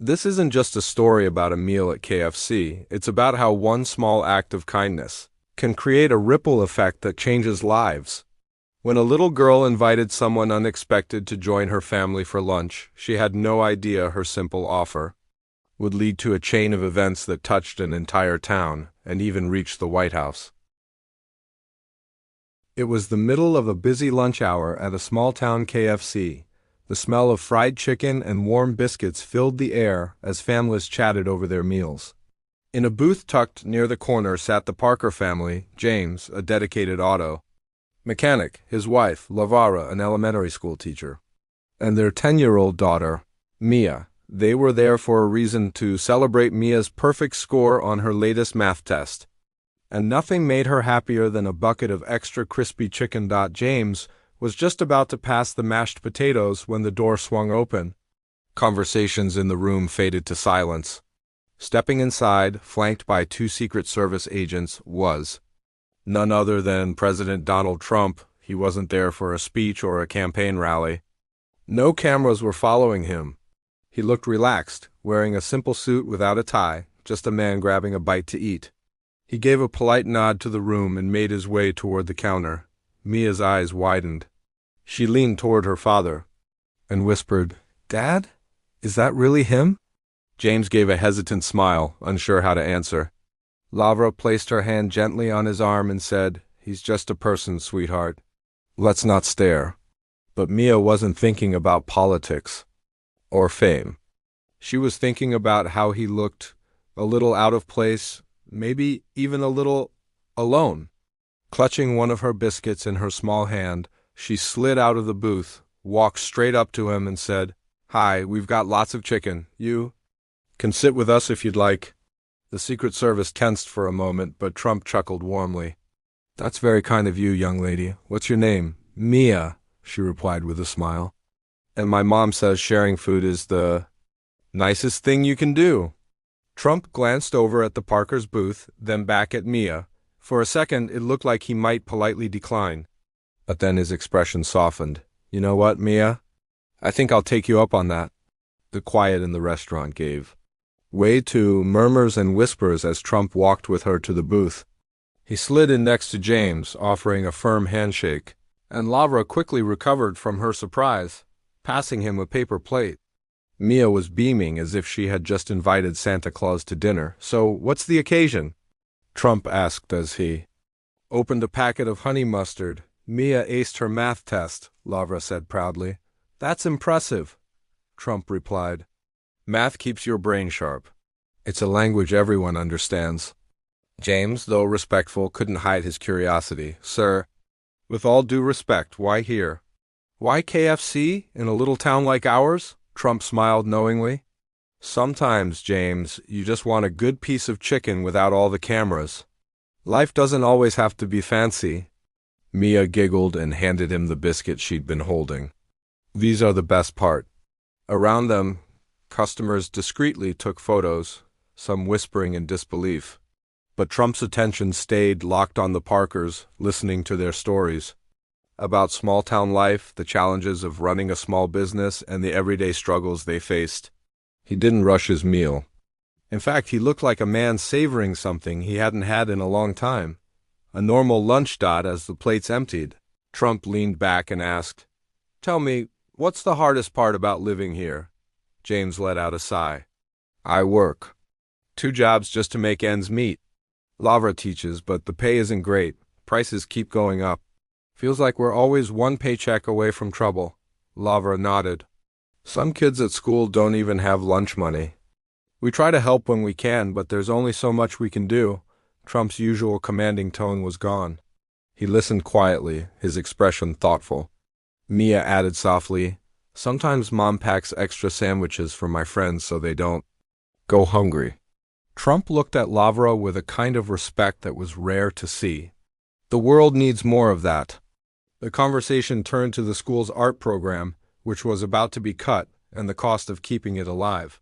This isn't just a story about a meal at KFC, it's about how one small act of kindness can create a ripple effect that changes lives. When a little girl invited someone unexpected to join her family for lunch, she had no idea her simple offer would lead to a chain of events that touched an entire town and even reached the White House. It was the middle of a busy lunch hour at a small-town KFC. The smell of fried chicken and warm biscuits filled the air as families chatted over their meals. In a booth tucked near the corner sat the Parker family, James, a dedicated auto mechanic, his wife, Lavara, an elementary school teacher, and their 10-year-old daughter, Mia. They were there for a reason: to celebrate Mia's perfect score on her latest math test. And nothing made her happier than a bucket of extra crispy chicken. James was just about to pass the mashed potatoes when the door swung open. Conversations in the room faded to silence. Stepping inside, flanked by two Secret Service agents, was none other than President Donald Trump. He wasn't there for a speech or a campaign rally. No cameras were following him. He looked relaxed, wearing a simple suit without a tie, just a man grabbing a bite to eat. He gave a polite nod to the room and made his way toward the counter. Mia's eyes widened. She leaned toward her father and whispered, "Dad? Is that really him?" James gave a hesitant smile, unsure how to answer. Lavra placed her hand gently on his arm and said, "He's just a person, sweetheart. Let's not stare." But Mia wasn't thinking about politics or fame. She was thinking about how he looked, a little out of place, maybe even a little alone. Clutching one of her biscuits in her small hand, she slid out of the booth, walked straight up to him and said, "Hi, we've got lots of chicken. You can sit with us if you'd like." The Secret Service tensed for a moment, but Trump chuckled warmly. "That's very kind of you, young lady. What's your name?" "Mia," she replied with a smile. "And my mom says sharing food is the nicest thing you can do." Trump glanced over at the Parker's booth, then back at Mia. For a second, it looked like he might politely decline. But then his expression softened. "You know what, Mia? I think I'll take you up on that." The quiet in the restaurant gave way to murmurs and whispers as Trump walked with her to the booth. He slid in next to James, offering a firm handshake, and Lavra quickly recovered from her surprise, passing him a paper plate. Mia was beaming as if she had just invited Santa Claus to dinner. "So, what's the occasion?" Trump asked as he opened a packet of honey mustard. "Mia aced her math test," Lavra said proudly. "That's impressive," Trump replied. "Math keeps your brain sharp. It's a language everyone understands." James, though respectful, couldn't hide his curiosity. "Sir, with all due respect, why here?" "Why KFC in a little town like ours?" Trump smiled knowingly. "Sometimes, James, you just want a good piece of chicken without all the cameras. Life doesn't always have to be fancy." Mia giggled and handed him the biscuit she'd been holding. "These are the best part." Around them, customers discreetly took photos, some whispering in disbelief. But Trump's attention stayed locked on the Parkers, listening to their stories about small-town life, the challenges of running a small business, and the everyday struggles they faced. He didn't rush his meal. In fact, he looked like a man savoring something he hadn't had in a long time. A normal lunch. As the plates emptied, Trump leaned back and asked, "Tell me, what's the hardest part about living here?" James let out a sigh. "I work 2 jobs just to make ends meet. Lavra teaches, but the pay isn't great. Prices keep going up. Feels like we're always one paycheck away from trouble." Lavra nodded. "Some kids at school don't even have lunch money. We try to help when we can, but there's only so much we can do." Trump's usual commanding tone was gone. He listened quietly, his expression thoughtful. Mia added softly, "Sometimes Mom packs extra sandwiches for my friends so they don't go hungry." Trump looked at Lavra with a kind of respect that was rare to see. The world needs more of that. The conversation turned to the school's art program, which was about to be cut, and the cost of keeping it alive.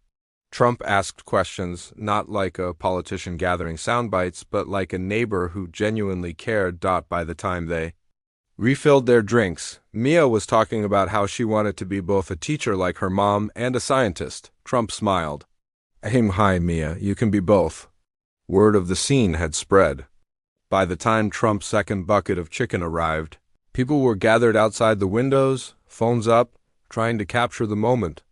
Trump asked questions, not like a politician gathering sound bites, but like a neighbor who genuinely cared. By the time they refilled their drinks, Mia was talking about how she wanted to be both a teacher like her mom and a scientist. Trump smiled. Aim high, Mia, you can be both. Word of the scene had spread. By the time Trump's second bucket of chicken arrived, people were gathered outside the windows, phones up, trying to capture the moment.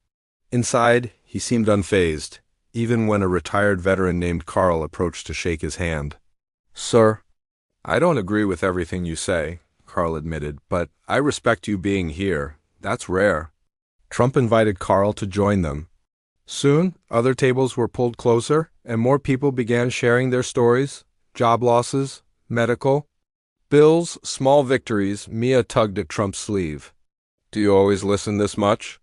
Inside, he seemed unfazed, even when a retired veteran named Carl approached to shake his hand. Sir, I don't agree with everything you say, Carl admitted, but I respect you being here. That's rare. Trump invited Carl to join them. Soon, other tables were pulled closer, and more people began sharing their stories, job losses, medical bills, small victories. Mia tugged at Trump's sleeve. Do you always listen this much?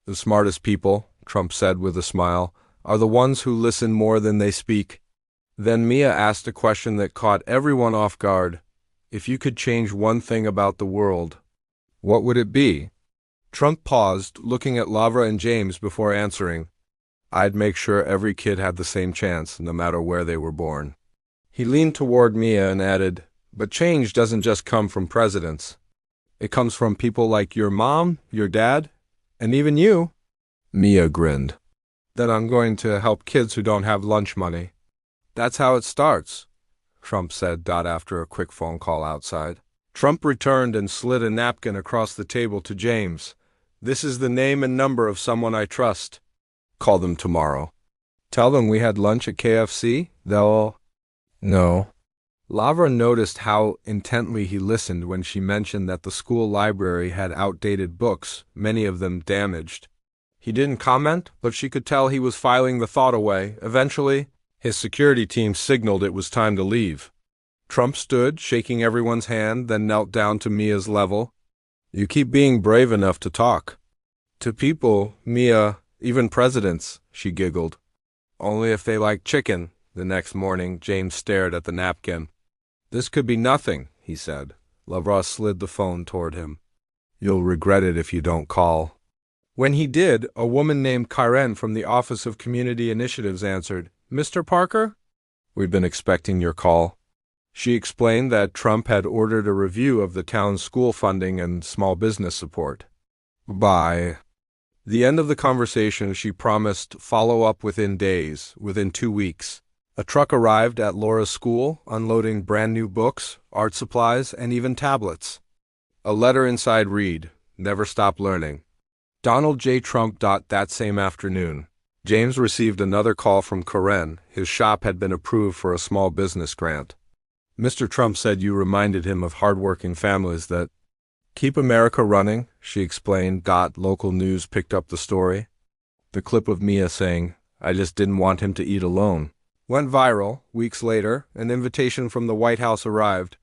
The smartest people, Trump said with a smile, are the ones who listen more than they speak. Then Mia asked a question that caught everyone off guard. If you could change one thing about the world, what would it be? Trump paused, looking at Lavra and James before answering. I'd make sure every kid had the same chance, no matter where they were born. He leaned toward Mia and added, but change doesn't just come from presidents. It comes from people like your mom, your dad, and even you. Mia grinned. Then I'm going to help kids who don't have lunch money. That's how it starts, Trump said after a quick phone call outside. Trump returned and slid a napkin across the table to James. This is the name and number of someone I trust. Call them tomorrow. Tell them we had lunch at KFC. They'll... No. Lavra noticed how intently he listened when she mentioned that the school library had outdated books, many of them damaged. He didn't comment, but she could tell he was filing the thought away. Eventually, his security team signaled it was time to leave. Trump stood, shaking everyone's hand, then knelt down to Mia's level. You keep being brave enough to talk. To people, Mia, even presidents, she giggled. Only if they like chicken. The next morning, James stared at the napkin. This could be nothing, he said. Lavra slid the phone toward him. You'll regret it if you don't call. When he did, a woman named Karen from the Office of Community Initiatives answered, Mr. Parker? We've been expecting your call. She explained that Trump had ordered a review of the town's school funding and small business support. By the end of the conversation, she promised follow-up within days, within 2 weeks. A truck arrived at Laura's school, unloading brand-new books, art supplies, and even tablets. A letter inside read, Never stop learning. Donald J. Trump. That same afternoon, James received another call from Karen. His shop had been approved for a small business grant. Mr. Trump said you reminded him of hardworking families that keep America running, she explained. Local news picked up the story. The clip of Mia saying, I just didn't want him to eat alone, went viral. Weeks later, an invitation from the White House arrived.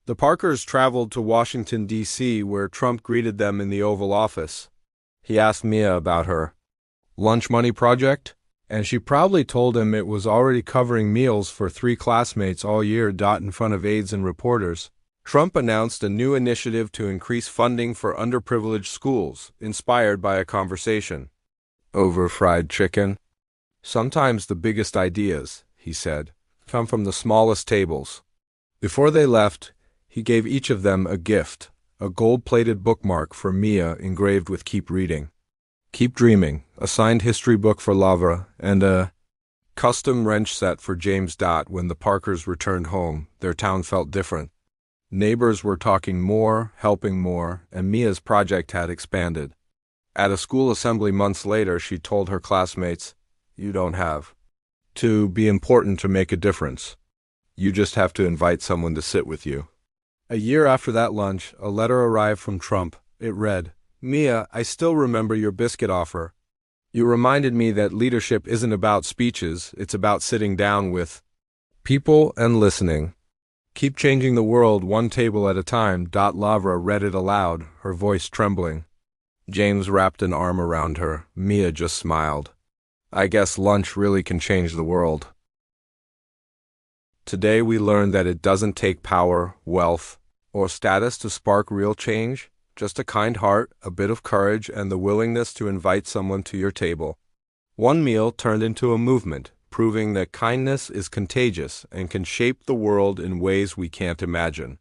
The Parkers traveled to Washington, D.C., where Trump greeted them in the Oval Office. He asked Mia about her lunch money project, and she proudly told him it was already covering meals for 3 classmates all year. In front of aides and reporters, Trump announced a new initiative to increase funding for underprivileged schools, inspired by a conversation over fried chicken. Sometimes the biggest ideas, he said, come from the smallest tables. Before they left, he gave each of them a gift, a gold-plated bookmark for Mia engraved with Keep Reading, Keep Dreaming, a signed history book for Lavra, and a custom wrench set for James. When the Parkers returned home, their town felt different. Neighbors were talking more, helping more, and Mia's project had expanded. At a school assembly months later, she told her classmates, You don't have to be important to make a difference. You just have to invite someone to sit with you. A year after that lunch, a letter arrived from Trump. It read, Mia, I still remember your biscuit offer. You reminded me that leadership isn't about speeches, it's about sitting down with people and listening. Keep changing the world one table at a time. Lavra read it aloud, her voice trembling. James wrapped an arm around her. Mia just smiled. I guess lunch really can change the world. Today we learned that it doesn't take power, wealth, or status to spark real change, just a kind heart, a bit of courage, and the willingness to invite someone to your table. One meal turned into a movement, proving that kindness is contagious and can shape the world in ways we can't imagine.